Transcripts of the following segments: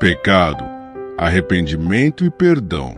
Pecado, arrependimento e perdão.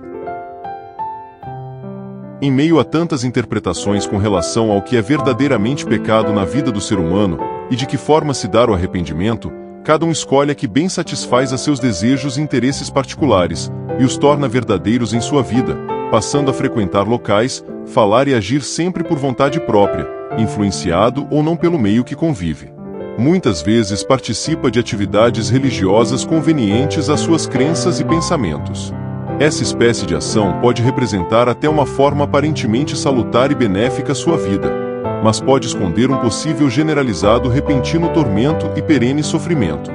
Em meio a tantas interpretações com relação ao que é verdadeiramente pecado na vida do ser humano e de que forma se dar o arrependimento, cada um escolhe a que bem satisfaz a seus desejos e interesses particulares e os torna verdadeiros em sua vida, passando a frequentar locais, falar e agir sempre por vontade própria, influenciado ou não pelo meio que convive. Muitas vezes participa de atividades religiosas convenientes às suas crenças e pensamentos. Essa espécie de ação pode representar até uma forma aparentemente salutar e benéfica à sua vida, mas pode esconder um possível generalizado repentino tormento e perene sofrimento.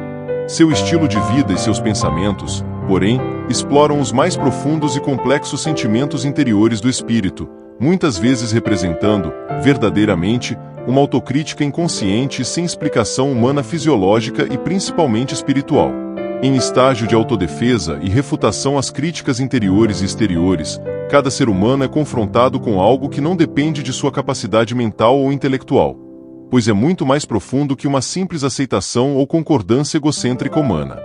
Seu estilo de vida e seus pensamentos, porém, exploram os mais profundos e complexos sentimentos interiores do espírito, muitas vezes representando, verdadeiramente, uma autocrítica inconsciente e sem explicação humana fisiológica e principalmente espiritual. Em estágio de autodefesa e refutação às críticas interiores e exteriores, cada ser humano é confrontado com algo que não depende de sua capacidade mental ou intelectual, pois é muito mais profundo que uma simples aceitação ou concordância egocêntrica humana.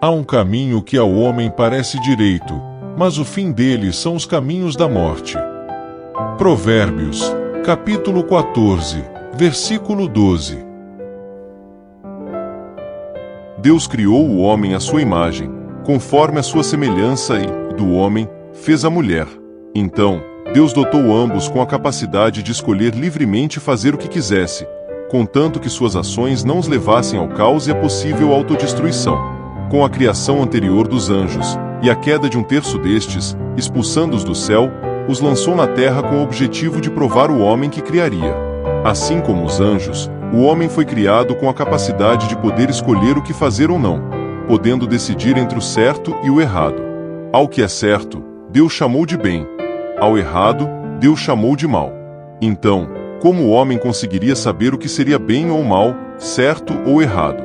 Há um caminho que ao homem parece direito, mas o fim dele são os caminhos da morte. Provérbios, capítulo 14, versículo 12. Deus criou o homem à sua imagem, conforme a sua semelhança e, do homem, fez a mulher. Então, Deus dotou ambos com a capacidade de escolher livremente fazer o que quisesse, contanto que suas ações não os levassem ao caos e à possível autodestruição. Com a criação anterior dos anjos, e a queda de um terço destes, expulsando-os do céu, os lançou na terra com o objetivo de provar o homem que criaria. Assim como os anjos, o homem foi criado com a capacidade de poder escolher o que fazer ou não, podendo decidir entre o certo e o errado. Ao que é certo, Deus chamou de bem. Ao errado, Deus chamou de mal. Então, como o homem conseguiria saber o que seria bem ou mal, certo ou errado?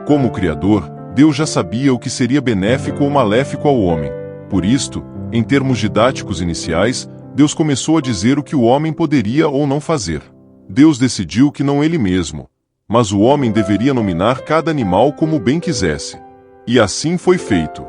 Como Criador, Deus já sabia o que seria benéfico ou maléfico ao homem. Por isto, em termos didáticos iniciais, Deus começou a dizer o que o homem poderia ou não fazer. Deus decidiu que não ele mesmo, mas o homem deveria nominar cada animal como bem quisesse. E assim foi feito.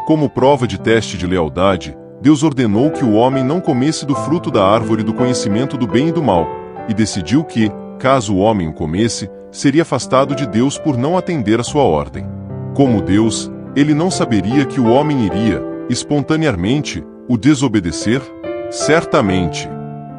Como prova de teste de lealdade, Deus ordenou que o homem não comesse do fruto da árvore do conhecimento do bem e do mal, e decidiu que, caso o homem o comesse, seria afastado de Deus por não atender à sua ordem. Como Deus, ele não saberia que o homem iria, espontaneamente, o desobedecer? Certamente.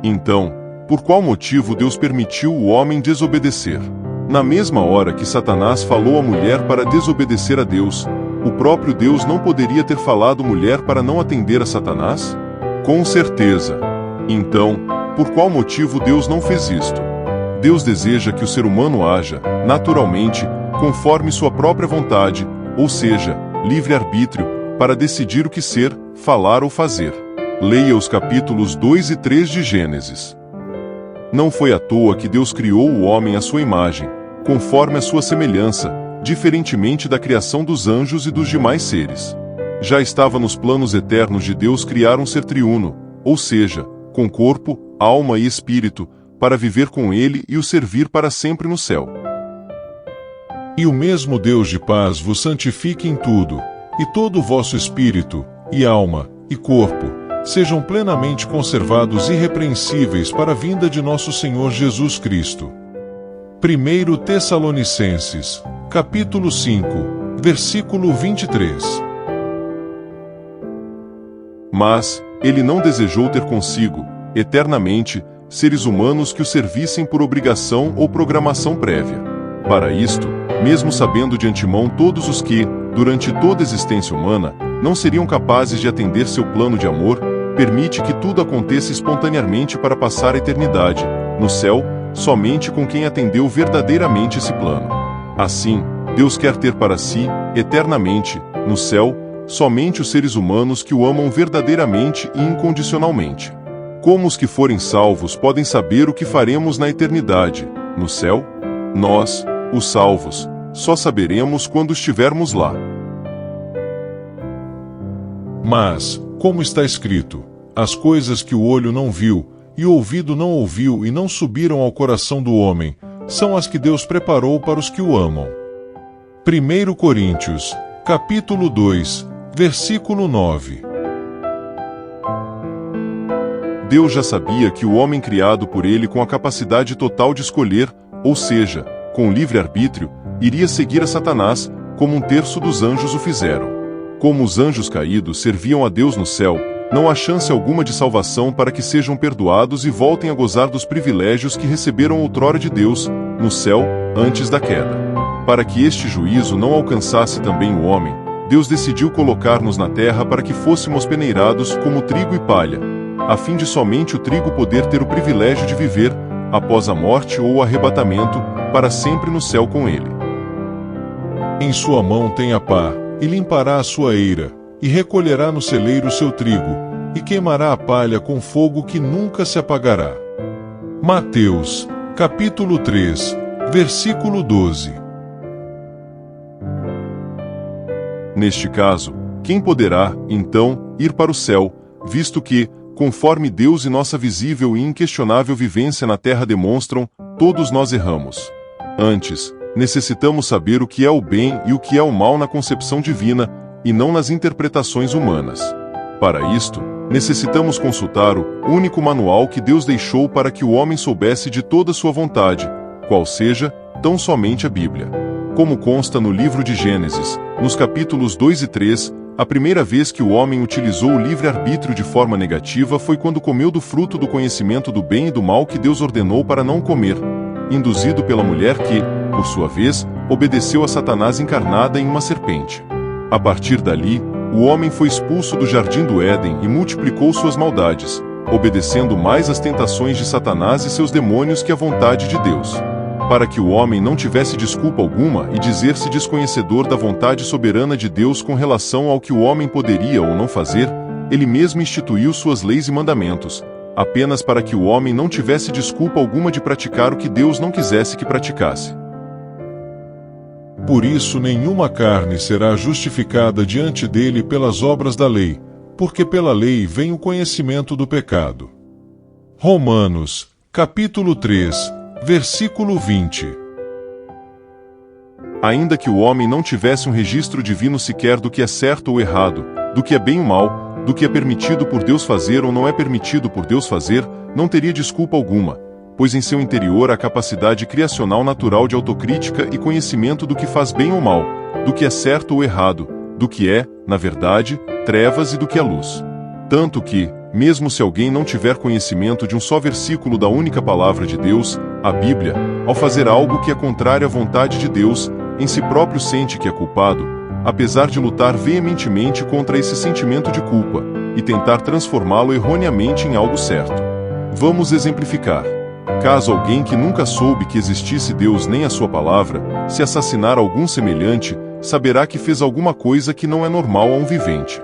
Então, por qual motivo Deus permitiu o homem desobedecer? Na mesma hora que Satanás falou à mulher para desobedecer a Deus, o próprio Deus não poderia ter falado à mulher para não atender a Satanás? Com certeza. Então, por qual motivo Deus não fez isto? Deus deseja que o ser humano haja, naturalmente, conforme sua própria vontade, ou seja, livre-arbítrio, para decidir o que ser, falar ou fazer. Leia os capítulos 2 e 3 de Gênesis. Não foi à toa que Deus criou o homem à sua imagem, conforme a sua semelhança, diferentemente da criação dos anjos e dos demais seres. Já estava nos planos eternos de Deus criar um ser triuno, ou seja, com corpo, alma e espírito, para viver com ele e o servir para sempre no céu. E o mesmo Deus de paz vos santifique em tudo, e todo o vosso espírito, e alma, e corpo, sejam plenamente conservados irrepreensíveis para a vinda de nosso Senhor Jesus Cristo. 1 Tessalonicenses, capítulo 5, versículo 23. Mas, ele não desejou ter consigo, eternamente, seres humanos que o servissem por obrigação ou programação prévia. Para isto, mesmo sabendo de antemão todos os que, durante toda a existência humana, não seriam capazes de atender seu plano de amor, permite que tudo aconteça espontaneamente para passar a eternidade, no céu, somente com quem atendeu verdadeiramente esse plano. Assim, Deus quer ter para si, eternamente, no céu, somente os seres humanos que o amam verdadeiramente e incondicionalmente. Como os que forem salvos podem saber o que faremos na eternidade, no céu? Nós, os salvos, só saberemos quando estivermos lá. Mas, como está escrito, as coisas que o olho não viu, e o ouvido não ouviu e não subiram ao coração do homem, são as que Deus preparou para os que o amam. 1 Coríntios, capítulo 2, versículo 9. Deus já sabia que o homem criado por ele com a capacidade total de escolher, ou seja, com livre-arbítrio, iria seguir a Satanás, como um terço dos anjos o fizeram. Como os anjos caídos serviam a Deus no céu, não há chance alguma de salvação para que sejam perdoados e voltem a gozar dos privilégios que receberam outrora de Deus, no céu, antes da queda. Para que este juízo não alcançasse também o homem, Deus decidiu colocar-nos na terra para que fôssemos peneirados como trigo e palha, a fim de somente o trigo poder ter o privilégio de viver, após a morte ou o arrebatamento, para sempre no céu com ele. Em sua mão tem a pá, e limpará a sua eira, e recolherá no celeiro o seu trigo, e queimará a palha com fogo que nunca se apagará. Mateus, capítulo 3, versículo 12. Neste caso, quem poderá, então, ir para o céu, visto que, conforme Deus e nossa visível e inquestionável vivência na terra demonstram, todos nós erramos. Antes, necessitamos saber o que é o bem e o que é o mal na concepção divina, e não nas interpretações humanas. Para isto, necessitamos consultar o único manual que Deus deixou para que o homem soubesse de toda sua vontade, qual seja, tão somente a Bíblia. Como consta no livro de Gênesis, nos capítulos 2 e 3, a primeira vez que o homem utilizou o livre-arbítrio de forma negativa foi quando comeu do fruto do conhecimento do bem e do mal que Deus ordenou para não comer, induzido pela mulher que, por sua vez, obedeceu a Satanás encarnada em uma serpente. A partir dali, o homem foi expulso do jardim do Éden e multiplicou suas maldades, obedecendo mais às tentações de Satanás e seus demônios que à vontade de Deus. Para que o homem não tivesse desculpa alguma e dizer-se desconhecedor da vontade soberana de Deus com relação ao que o homem poderia ou não fazer, ele mesmo instituiu suas leis e mandamentos, apenas para que o homem não tivesse desculpa alguma de praticar o que Deus não quisesse que praticasse. Por isso nenhuma carne será justificada diante dele pelas obras da lei, porque pela lei vem o conhecimento do pecado. Romanos, capítulo 3, versículo 20. Ainda que o homem não tivesse um registro divino sequer do que é certo ou errado, do que é bem ou mal, do que é permitido por Deus fazer ou não é permitido por Deus fazer, não teria desculpa alguma, pois em seu interior há capacidade criacional natural de autocrítica e conhecimento do que faz bem ou mal, do que é certo ou errado, do que é, na verdade, trevas e do que é luz. Tanto que, mesmo se alguém não tiver conhecimento de um só versículo da única palavra de Deus, a Bíblia, ao fazer algo que é contrário à vontade de Deus, em si próprio sente que é culpado, apesar de lutar veementemente contra esse sentimento de culpa, e tentar transformá-lo erroneamente em algo certo. Vamos exemplificar. Caso alguém que nunca soube que existisse Deus nem a sua palavra, se assassinar algum semelhante, saberá que fez alguma coisa que não é normal a um vivente.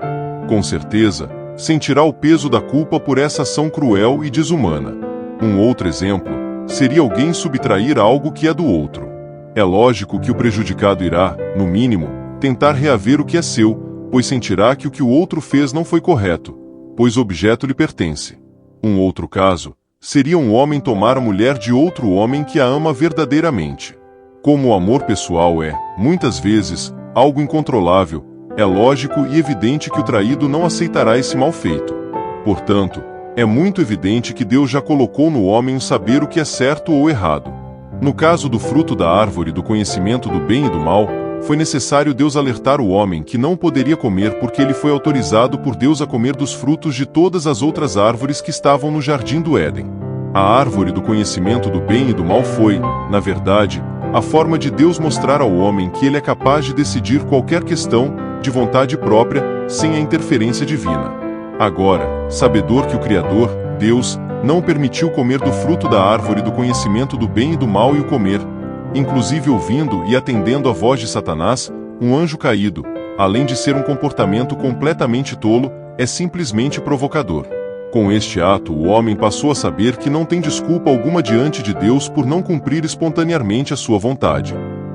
Com certeza, sentirá o peso da culpa por essa ação cruel e desumana. Um outro exemplo seria alguém subtrair algo que é do outro. É lógico que o prejudicado irá, no mínimo, tentar reaver o que é seu, pois sentirá que o que o outro fez não foi correto, pois o objeto lhe pertence. Um outro caso seria um homem tomar a mulher de outro homem que a ama verdadeiramente. Como o amor pessoal é, muitas vezes, algo incontrolável, é lógico e evidente que o traído não aceitará esse mal feito. Portanto, é muito evidente que Deus já colocou no homem o saber o que é certo ou errado. No caso do fruto da árvore do conhecimento do bem e do mal, foi necessário Deus alertar o homem que não poderia comer porque ele foi autorizado por Deus a comer dos frutos de todas as outras árvores que estavam no jardim do Éden. A árvore do conhecimento do bem e do mal foi, na verdade, a forma de Deus mostrar ao homem que ele é capaz de decidir qualquer questão, de vontade própria, sem a interferência divina. Agora, sabedor que o Criador, Deus, não permitiu comer do fruto da árvore do conhecimento do bem e do mal e o comer, inclusive ouvindo e atendendo à voz de Satanás, um anjo caído, além de ser um comportamento completamente tolo, é simplesmente provocador. Com este ato, o homem passou a saber que não tem desculpa alguma diante de Deus por não cumprir espontaneamente a sua vontade.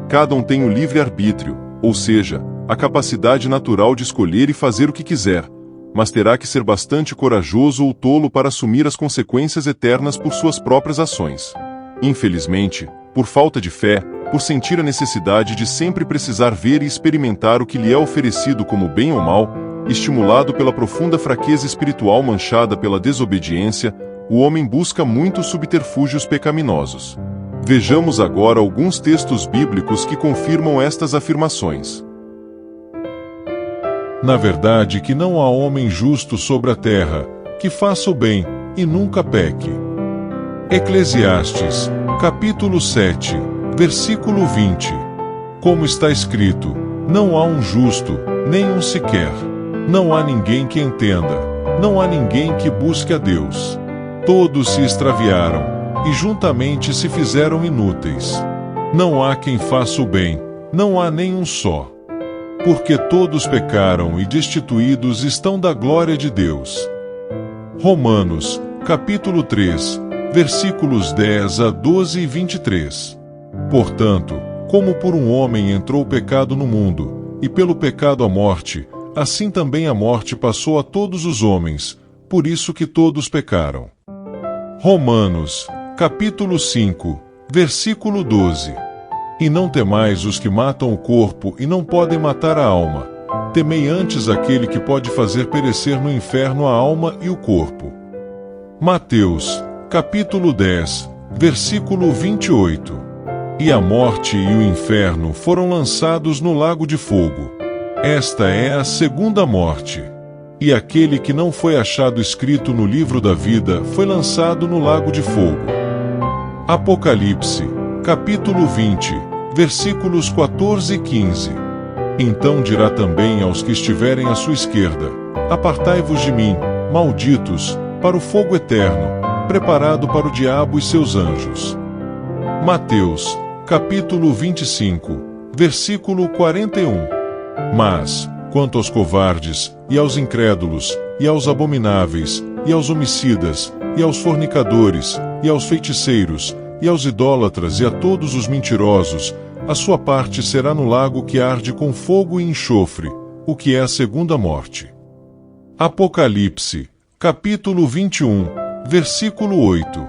Cada um tem o livre-arbítrio, ou seja, a capacidade natural de escolher e fazer o que quiser, mas terá que ser bastante corajoso ou tolo para assumir as consequências eternas por suas próprias ações. Infelizmente, por falta de fé, por sentir a necessidade de sempre precisar ver e experimentar o que lhe é oferecido como bem ou mal, estimulado pela profunda fraqueza espiritual manchada pela desobediência, o homem busca muitos subterfúgios pecaminosos. Vejamos agora alguns textos bíblicos que confirmam estas afirmações. Na verdade que não há homem justo sobre a terra, que faça o bem, e nunca peque. Eclesiastes, capítulo 7, versículo 20. Como está escrito, não há um justo, nem um sequer. Não há ninguém que entenda, não há ninguém que busque a Deus. Todos se extraviaram, e juntamente se fizeram inúteis. Não há quem faça o bem, não há nenhum só. Porque todos pecaram e destituídos estão da glória de Deus. Romanos, capítulo 3, versículos 10 a 12 e 23. Portanto, como por um homem entrou o pecado no mundo, e pelo pecado a morte, assim também a morte passou a todos os homens, por isso que todos pecaram. Romanos, capítulo 5, versículo 12. E não temais os que matam o corpo e não podem matar a alma. Temei antes aquele que pode fazer perecer no inferno a alma e o corpo. Mateus, capítulo 10, versículo 28. E a morte e o inferno foram lançados no lago de fogo. Esta é a segunda morte. E aquele que não foi achado escrito no livro da vida foi lançado no lago de fogo. Apocalipse, capítulo 20, versículos 14 e 15. Então dirá também aos que estiverem à sua esquerda: Apartai-vos de mim, malditos, para o fogo eterno, preparado para o diabo e seus anjos. Mateus, capítulo 25, versículo 41. Mas, quanto aos covardes, e aos incrédulos, e aos abomináveis, e aos homicidas, e aos fornicadores, e aos feiticeiros, e aos idólatras e a todos os mentirosos, a sua parte será no lago que arde com fogo e enxofre, o que é a segunda morte. Apocalipse, capítulo 21, versículo 8.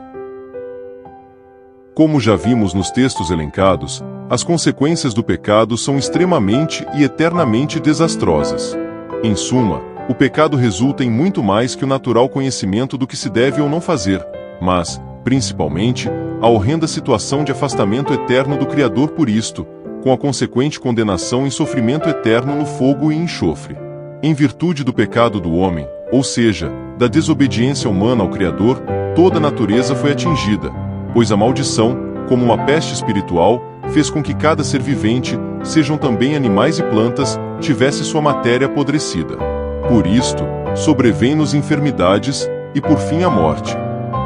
Como já vimos nos textos elencados, as consequências do pecado são extremamente e eternamente desastrosas. Em suma, o pecado resulta em muito mais que o natural conhecimento do que se deve ou não fazer, mas, principalmente, a horrenda situação de afastamento eterno do Criador por isto, com a consequente condenação e sofrimento eterno no fogo e enxofre. Em virtude do pecado do homem, ou seja, da desobediência humana ao Criador, toda a natureza foi atingida, pois a maldição, como uma peste espiritual, fez com que cada ser vivente, sejam também animais e plantas, tivesse sua matéria apodrecida. Por isto, sobrevêm-nos enfermidades, e por fim a morte.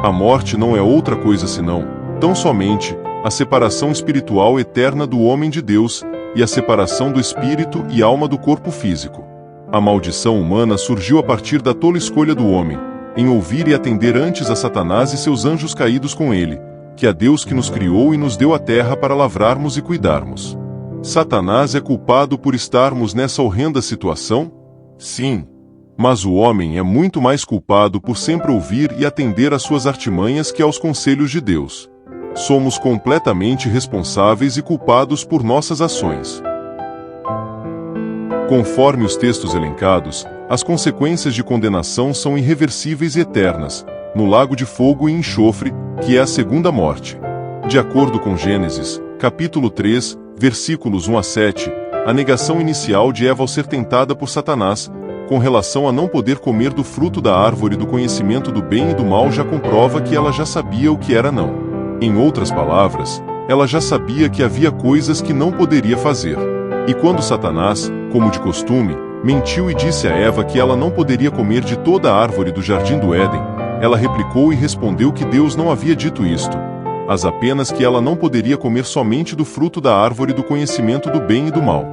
A morte não é outra coisa senão, tão somente, a separação espiritual eterna do homem de Deus, e a separação do espírito e alma do corpo físico. A maldição humana surgiu a partir da tola escolha do homem, em ouvir e atender antes a Satanás e seus anjos caídos com ele, que a Deus que nos criou e nos deu a terra para lavrarmos e cuidarmos. Satanás é culpado por estarmos nessa horrenda situação? Sim. Mas o homem é muito mais culpado por sempre ouvir e atender às suas artimanhas que aos conselhos de Deus. Somos completamente responsáveis e culpados por nossas ações. Conforme os textos elencados, as consequências de condenação são irreversíveis e eternas, no lago de fogo e enxofre, que é a segunda morte. De acordo com Gênesis, capítulo 3, versículos 1 a 7, a negação inicial de Eva ao ser tentada por Satanás, com relação a não poder comer do fruto da árvore do conhecimento do bem e do mal, já comprova que ela já sabia o que era não. Em outras palavras, ela já sabia que havia coisas que não poderia fazer. E quando Satanás, como de costume, mentiu e disse a Eva que ela não poderia comer de toda a árvore do jardim do Éden, ela replicou e respondeu que Deus não havia dito isto, mas apenas que ela não poderia comer somente do fruto da árvore do conhecimento do bem e do mal.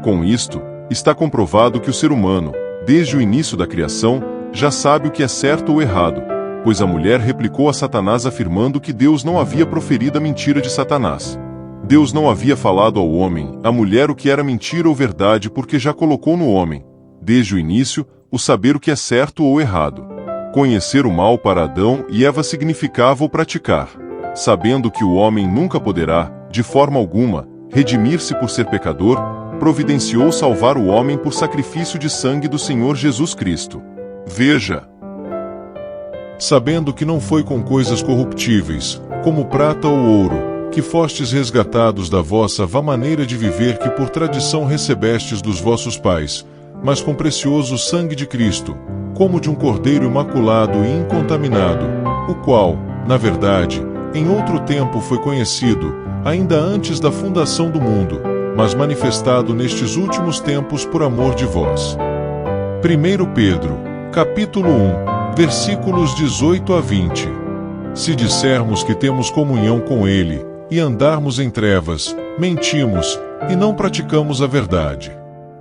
Com isto, está comprovado que o ser humano, desde o início da criação, já sabe o que é certo ou errado, pois a mulher replicou a Satanás afirmando que Deus não havia proferido a mentira de Satanás. Deus não havia falado ao homem, à mulher, o que era mentira ou verdade, porque já colocou no homem, desde o início, o saber o que é certo ou errado. Conhecer o mal para Adão e Eva significava o praticar. Sabendo que o homem nunca poderá, de forma alguma, redimir-se por ser pecador, providenciou salvar o homem por sacrifício de sangue do Senhor Jesus Cristo. Veja, sabendo que não foi com coisas corruptíveis, como prata ou ouro, que fostes resgatados da vossa vã maneira de viver que por tradição recebestes dos vossos pais, mas com precioso sangue de Cristo, como de um cordeiro imaculado e incontaminado, o qual, na verdade, em outro tempo foi conhecido, ainda antes da fundação do mundo, mas manifestado nestes últimos tempos por amor de vós. 1 Pedro, capítulo 1, versículos 18 a 20. Se dissermos que temos comunhão com Ele, e andarmos em trevas, mentimos, e não praticamos a verdade.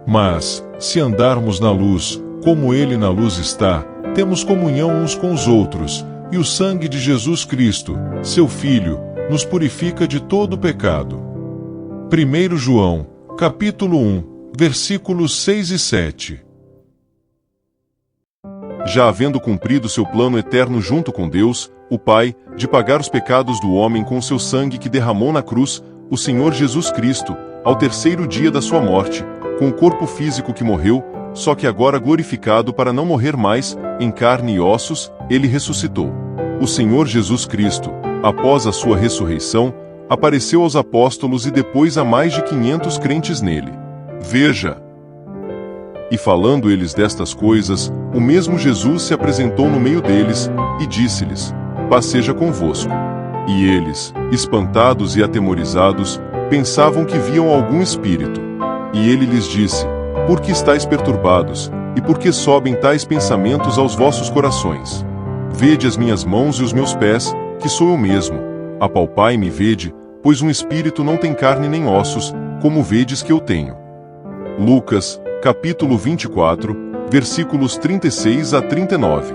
Mas, se andarmos na luz, como Ele na luz está, temos comunhão uns com os outros, e o sangue de Jesus Cristo, seu Filho, nos purifica de todo pecado. 1 João, capítulo 1, versículos 6 e 7. Já havendo cumprido seu plano eterno junto com Deus, o Pai, de pagar os pecados do homem com o seu sangue que derramou na cruz, o Senhor Jesus Cristo, ao terceiro dia da sua morte, com o corpo físico que morreu, só que agora glorificado para não morrer mais, em carne e ossos, ele ressuscitou. O Senhor Jesus Cristo, após a sua ressurreição, apareceu aos apóstolos e depois a mais de 500 crentes nele. Veja! E falando eles destas coisas, o mesmo Jesus se apresentou no meio deles, e disse-lhes: Paz seja convosco. E eles, espantados e atemorizados, pensavam que viam algum espírito. E ele lhes disse: Por que estáis perturbados, e por que sobem tais pensamentos aos vossos corações? Vede as minhas mãos e os meus pés, que sou eu mesmo. Apalpai-me e vede, pois um espírito não tem carne nem ossos, como vedes que eu tenho. Lucas, capítulo 24, versículos 36 a 39.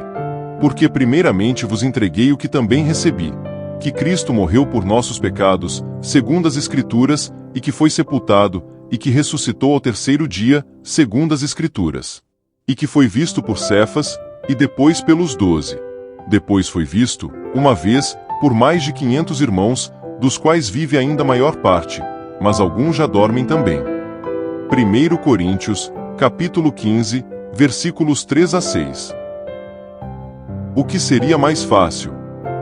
Porque primeiramente vos entreguei o que também recebi, que Cristo morreu por nossos pecados, segundo as Escrituras, e que foi sepultado, e que ressuscitou ao terceiro dia, segundo as Escrituras. E que foi visto por Cefas, e depois pelos 12. Depois foi visto, uma vez, por mais de 500 irmãos, dos quais vive ainda a maior parte, mas alguns já dormem também. 1 Coríntios, capítulo 15, versículos 3 a 6. O que seria mais fácil?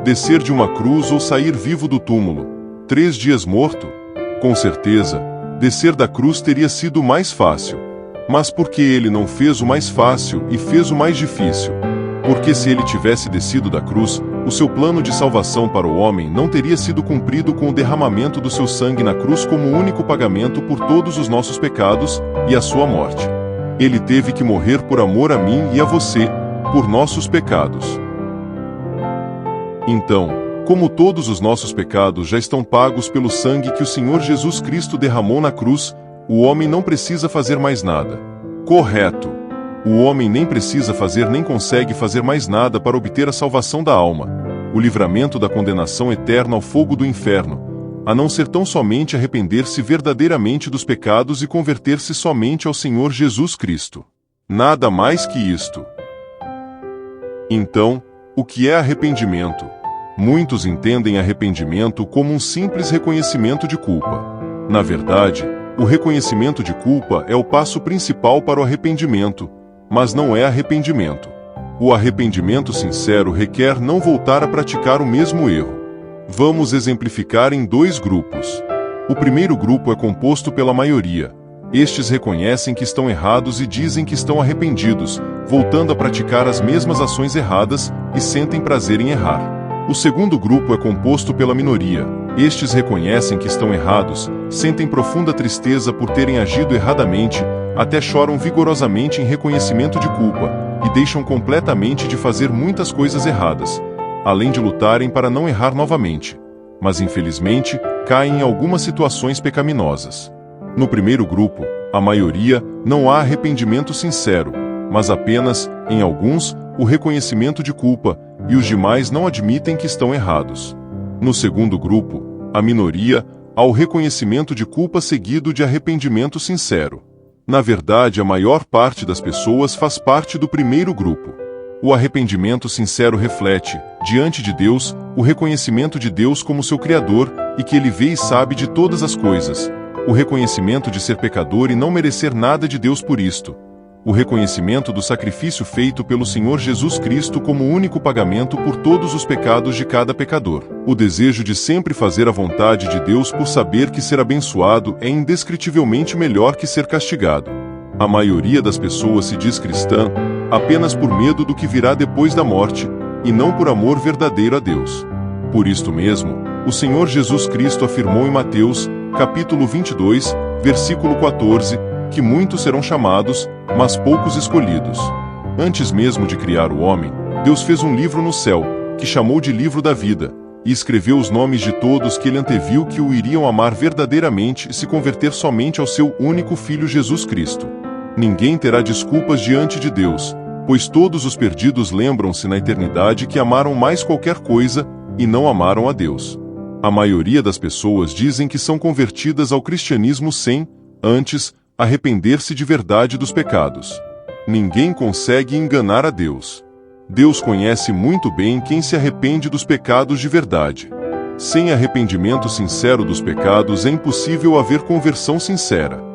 Descer de uma cruz ou sair vivo do túmulo? 3 dias morto? Com certeza, descer da cruz teria sido mais fácil. Mas por que ele não fez o mais fácil e fez o mais difícil? Porque se ele tivesse descido da cruz, o seu plano de salvação para o homem não teria sido cumprido com o derramamento do seu sangue na cruz como único pagamento por todos os nossos pecados e a sua morte. Ele teve que morrer por amor a mim e a você, por nossos pecados. Então, como todos os nossos pecados já estão pagos pelo sangue que o Senhor Jesus Cristo derramou na cruz, o homem não precisa fazer mais nada. Correto. O homem nem precisa fazer nem consegue fazer mais nada para obter a salvação da alma, o livramento da condenação eterna ao fogo do inferno, a não ser tão somente arrepender-se verdadeiramente dos pecados e converter-se somente ao Senhor Jesus Cristo. Nada mais que isto. Então, o que é arrependimento? Muitos entendem arrependimento como um simples reconhecimento de culpa. Na verdade, o reconhecimento de culpa é o passo principal para o arrependimento, mas não é arrependimento. O arrependimento sincero requer não voltar a praticar o mesmo erro. Vamos exemplificar em 2 grupos. O primeiro grupo é composto pela maioria. Estes reconhecem que estão errados e dizem que estão arrependidos, voltando a praticar as mesmas ações erradas e sentem prazer em errar. O segundo grupo é composto pela minoria. Estes reconhecem que estão errados, sentem profunda tristeza por terem agido erradamente, até choram vigorosamente em reconhecimento de culpa, e deixam completamente de fazer muitas coisas erradas, além de lutarem para não errar novamente. Mas infelizmente, caem em algumas situações pecaminosas. No primeiro grupo, a maioria, não há arrependimento sincero, mas apenas, em alguns, o reconhecimento de culpa, e os demais não admitem que estão errados. No segundo grupo, a minoria, há o reconhecimento de culpa seguido de arrependimento sincero. Na verdade, a maior parte das pessoas faz parte do primeiro grupo. O arrependimento sincero reflete, diante de Deus, o reconhecimento de Deus como seu Criador e que Ele vê e sabe de todas as coisas. O reconhecimento de ser pecador e não merecer nada de Deus por isto. O reconhecimento do sacrifício feito pelo Senhor Jesus Cristo como único pagamento por todos os pecados de cada pecador. O desejo de sempre fazer a vontade de Deus por saber que ser abençoado é indescritivelmente melhor que ser castigado. A maioria das pessoas se diz cristã apenas por medo do que virá depois da morte, e não por amor verdadeiro a Deus. Por isto mesmo, o Senhor Jesus Cristo afirmou em Mateus, capítulo 22, versículo 14, que muitos serão chamados, mas poucos escolhidos. Antes mesmo de criar o homem, Deus fez um livro no céu, que chamou de livro da vida, e escreveu os nomes de todos que ele anteviu que o iriam amar verdadeiramente e se converter somente ao seu único Filho Jesus Cristo. Ninguém terá desculpas diante de Deus, pois todos os perdidos lembram-se na eternidade que amaram mais qualquer coisa e não amaram a Deus. A maioria das pessoas dizem que são convertidas ao cristianismo sem, antes, arrepender-se de verdade dos pecados. Ninguém consegue enganar a Deus. Deus conhece muito bem quem se arrepende dos pecados de verdade. Sem arrependimento sincero dos pecados é impossível haver conversão sincera.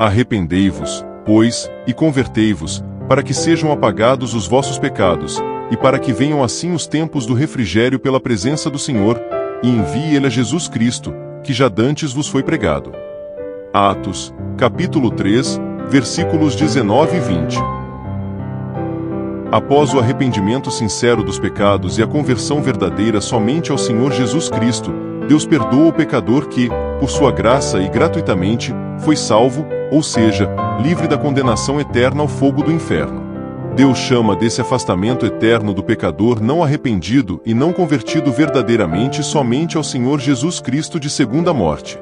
Arrependei-vos, pois, e convertei-vos, para que sejam apagados os vossos pecados, e para que venham assim os tempos do refrigério pela presença do Senhor, e envie Ele a Jesus Cristo, que já dantes vos foi pregado. Atos, capítulo 3, versículos 19 e 20. Após o arrependimento sincero dos pecados e a conversão verdadeira somente ao Senhor Jesus Cristo, Deus perdoa o pecador que, por sua graça e gratuitamente, foi salvo, ou seja, livre da condenação eterna ao fogo do inferno. Deus chama desse afastamento eterno do pecador não arrependido e não convertido verdadeiramente somente ao Senhor Jesus Cristo de segunda morte.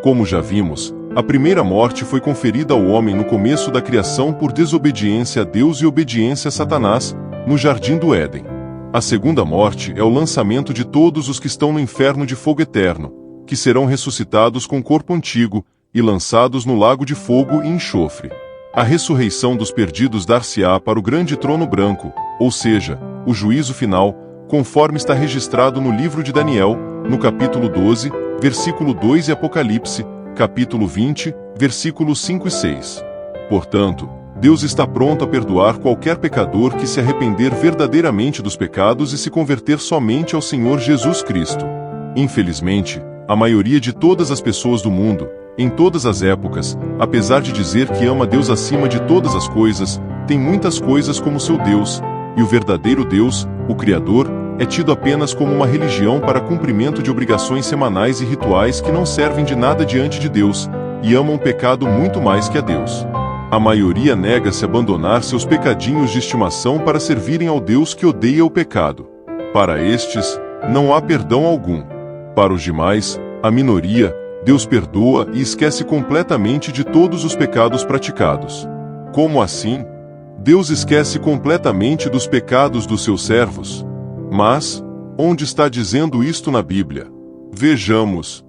Como já vimos, a primeira morte foi conferida ao homem no começo da criação por desobediência a Deus e obediência a Satanás, no jardim do Éden. A segunda morte é o lançamento de todos os que estão no inferno de fogo eterno, que serão ressuscitados com corpo antigo e lançados no lago de fogo e enxofre. A ressurreição dos perdidos dar-se-á para o grande trono branco, ou seja, o juízo final, conforme está registrado no livro de Daniel, no capítulo 12, versículo 2 e Apocalipse, capítulo 20, versículos 5 e 6. Portanto, Deus está pronto a perdoar qualquer pecador que se arrepender verdadeiramente dos pecados e se converter somente ao Senhor Jesus Cristo. Infelizmente, a maioria de todas as pessoas do mundo, em todas as épocas, apesar de dizer que ama Deus acima de todas as coisas, tem muitas coisas como seu Deus, e o verdadeiro Deus, o Criador, é tido apenas como uma religião para cumprimento de obrigações semanais e rituais que não servem de nada diante de Deus, e amam o pecado muito mais que a Deus. A maioria nega-se a abandonar seus pecadinhos de estimação para servirem ao Deus que odeia o pecado. Para estes, não há perdão algum. Para os demais, a minoria, Deus perdoa e esquece completamente de todos os pecados praticados. Como assim? Deus esquece completamente dos pecados dos seus servos? Mas, onde está dizendo isto na Bíblia? Vejamos.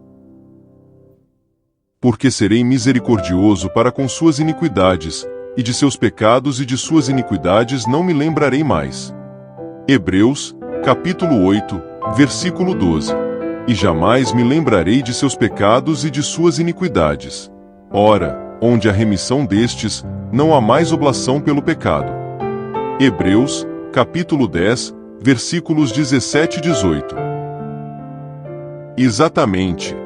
Porque serei misericordioso para com suas iniquidades, e de seus pecados e de suas iniquidades não me lembrarei mais. Hebreus, capítulo 8, versículo 12. E jamais me lembrarei de seus pecados e de suas iniquidades. Ora, onde há remissão destes, não há mais oblação pelo pecado. Hebreus, capítulo 10, versículos 17 e 18. Exatamente.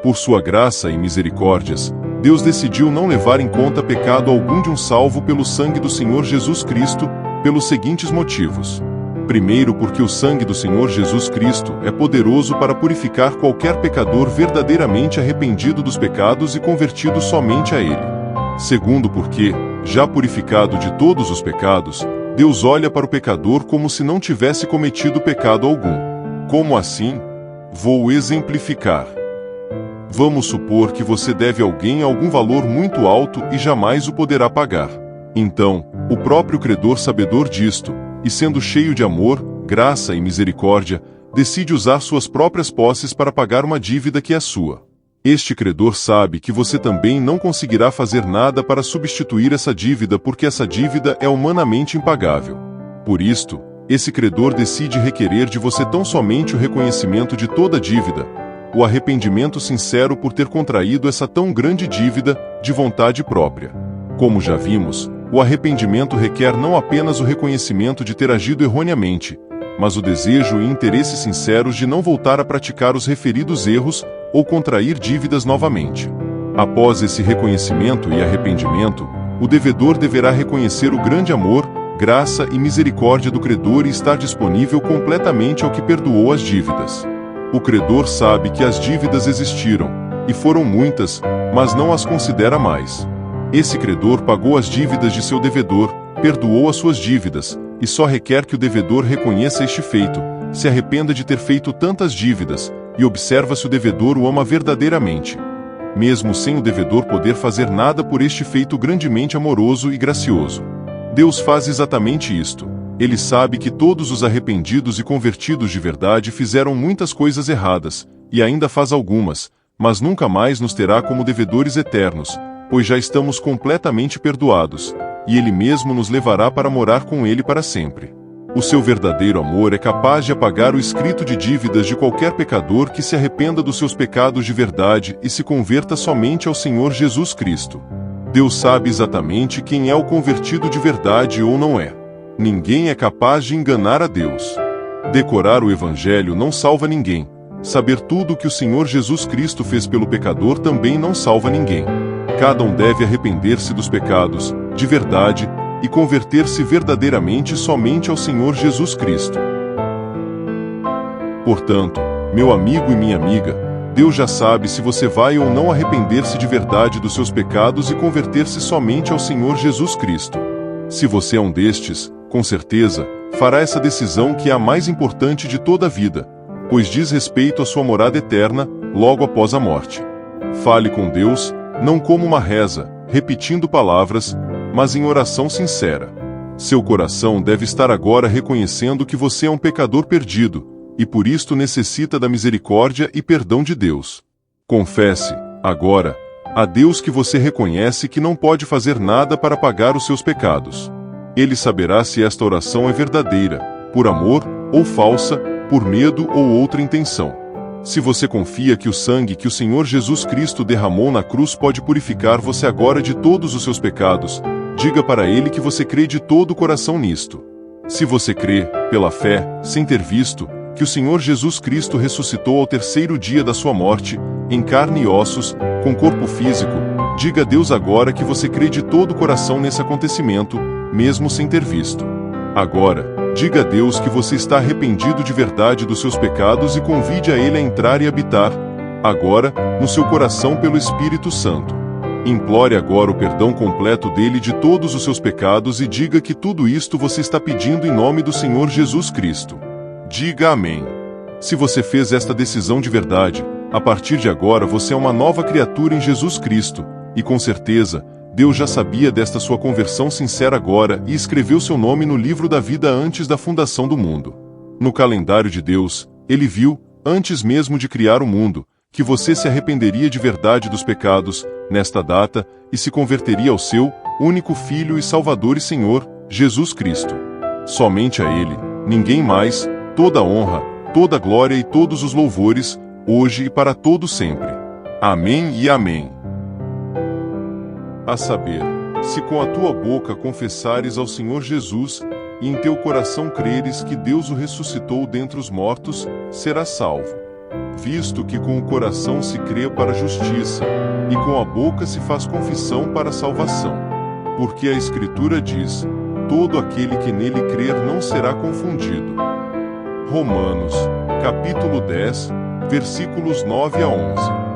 Por sua graça e misericórdias, Deus decidiu não levar em conta pecado algum de um salvo pelo sangue do Senhor Jesus Cristo, pelos seguintes motivos. Primeiro, porque o sangue do Senhor Jesus Cristo é poderoso para purificar qualquer pecador verdadeiramente arrependido dos pecados e convertido somente a Ele. Segundo, porque, já purificado de todos os pecados, Deus olha para o pecador como se não tivesse cometido pecado algum. Como assim? Vou exemplificar. Vamos supor que você deve a alguém algum valor muito alto e jamais o poderá pagar. Então, o próprio credor sabedor disto, e sendo cheio de amor, graça e misericórdia, decide usar suas próprias posses para pagar uma dívida que é sua. Este credor sabe que você também não conseguirá fazer nada para substituir essa dívida porque essa dívida é humanamente impagável. Por isto, esse credor decide requerer de você tão somente o reconhecimento de toda a dívida, o arrependimento sincero por ter contraído essa tão grande dívida de vontade própria. Como já vimos, o arrependimento requer não apenas o reconhecimento de ter agido erroneamente, mas o desejo e interesse sinceros de não voltar a praticar os referidos erros ou contrair dívidas novamente. Após esse reconhecimento e arrependimento, o devedor deverá reconhecer o grande amor, graça e misericórdia do credor e estar disponível completamente ao que perdoou as dívidas. O credor sabe que as dívidas existiram, e foram muitas, mas não as considera mais. Esse credor pagou as dívidas de seu devedor, perdoou as suas dívidas, e só requer que o devedor reconheça este feito, se arrependa de ter feito tantas dívidas, e observa se o devedor o ama verdadeiramente. Mesmo sem o devedor poder fazer nada por este feito grandemente amoroso e gracioso. Deus faz exatamente isto. Ele sabe que todos os arrependidos e convertidos de verdade fizeram muitas coisas erradas, e ainda faz algumas, mas nunca mais nos terá como devedores eternos, pois já estamos completamente perdoados, e Ele mesmo nos levará para morar com Ele para sempre. O seu verdadeiro amor é capaz de apagar o escrito de dívidas de qualquer pecador que se arrependa dos seus pecados de verdade e se converta somente ao Senhor Jesus Cristo. Deus sabe exatamente quem é o convertido de verdade ou não é. Ninguém é capaz de enganar a Deus. Decorar o Evangelho não salva ninguém. Saber tudo o que o Senhor Jesus Cristo fez pelo pecador também não salva ninguém. Cada um deve arrepender-se dos pecados, de verdade, e converter-se verdadeiramente somente ao Senhor Jesus Cristo. Portanto, meu amigo e minha amiga, Deus já sabe se você vai ou não arrepender-se de verdade dos seus pecados e converter-se somente ao Senhor Jesus Cristo. Se você é um destes, com certeza, fará essa decisão que é a mais importante de toda a vida, pois diz respeito à sua morada eterna, logo após a morte. Fale com Deus, não como uma reza, repetindo palavras, mas em oração sincera. Seu coração deve estar agora reconhecendo que você é um pecador perdido, e por isto necessita da misericórdia e perdão de Deus. Confesse, agora, a Deus que você reconhece que não pode fazer nada para pagar os seus pecados. Ele saberá se esta oração é verdadeira, por amor, ou falsa, por medo ou outra intenção. Se você confia que o sangue que o Senhor Jesus Cristo derramou na cruz pode purificar você agora de todos os seus pecados, diga para Ele que você crê de todo o coração nisto. Se você crê, pela fé, sem ter visto, que o Senhor Jesus Cristo ressuscitou ao terceiro dia da sua morte, em carne e ossos, com corpo físico, diga a Deus agora que você crê de todo o coração nesse acontecimento, mesmo sem ter visto. Agora, diga a Deus que você está arrependido de verdade dos seus pecados e convide a Ele a entrar e habitar, agora, no seu coração pelo Espírito Santo. Implore agora o perdão completo dele de todos os seus pecados e diga que tudo isto você está pedindo em nome do Senhor Jesus Cristo. Diga amém. Se você fez esta decisão de verdade, a partir de agora você é uma nova criatura em Jesus Cristo, e com certeza, Deus já sabia desta sua conversão sincera agora e escreveu seu nome no livro da vida antes da fundação do mundo. No calendário de Deus, Ele viu, antes mesmo de criar o mundo, que você se arrependeria de verdade dos pecados, nesta data, e se converteria ao seu único Filho e Salvador e Senhor, Jesus Cristo. Somente a Ele, ninguém mais, toda a honra, toda a glória e todos os louvores, hoje e para todo sempre. Amém e amém. A saber, se com a tua boca confessares ao Senhor Jesus, e em teu coração creres que Deus o ressuscitou dentre os mortos, serás salvo. Visto que com o coração se crê para a justiça, e com a boca se faz confissão para a salvação. Porque a Escritura diz, todo aquele que nele crer não será confundido. Romanos, capítulo 10, versículos 9 a 11.